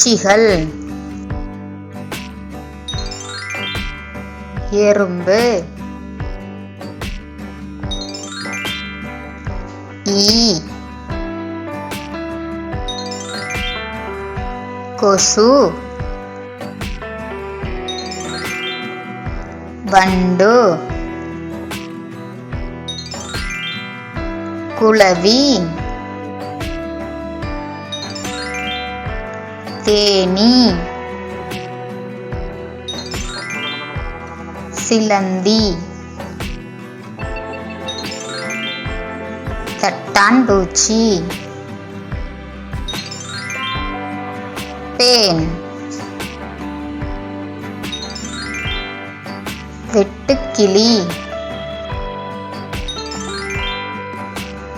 பூச்சிகள். எறும்பு. ஈ. கொசு. வண்டு. குளவி. தேனீ. சிலந்தி. தட்டான்பூச்சி. பேன். வெட்டுக்கிளி.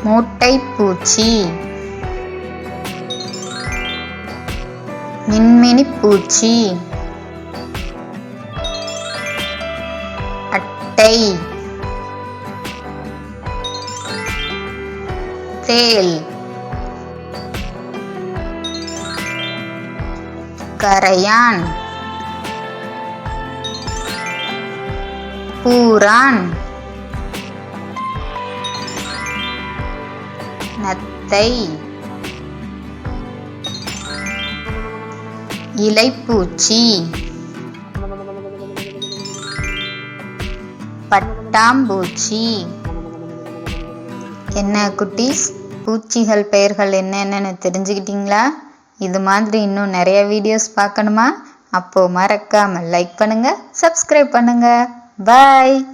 மூட்டைப்பூச்சி. மின்மினிப்பூச்சி. அட்டை. தேள். கரையான். பூரான். நத்தை. இலைப்பூச்சி. பட்டாம்பூச்சி. என்ன குட்டீஸ், பூச்சிகள் பெயர்கள் என்னென்னு தெரிஞ்சுக்கிட்டீங்களா? இது மாதிரி இன்னும் நிறைய வீடியோஸ் பார்க்கணுமா? அப்போ மறக்காம லைக் பண்ணுங்க, சப்ஸ்கிரைப் பண்ணுங்க. பாய்.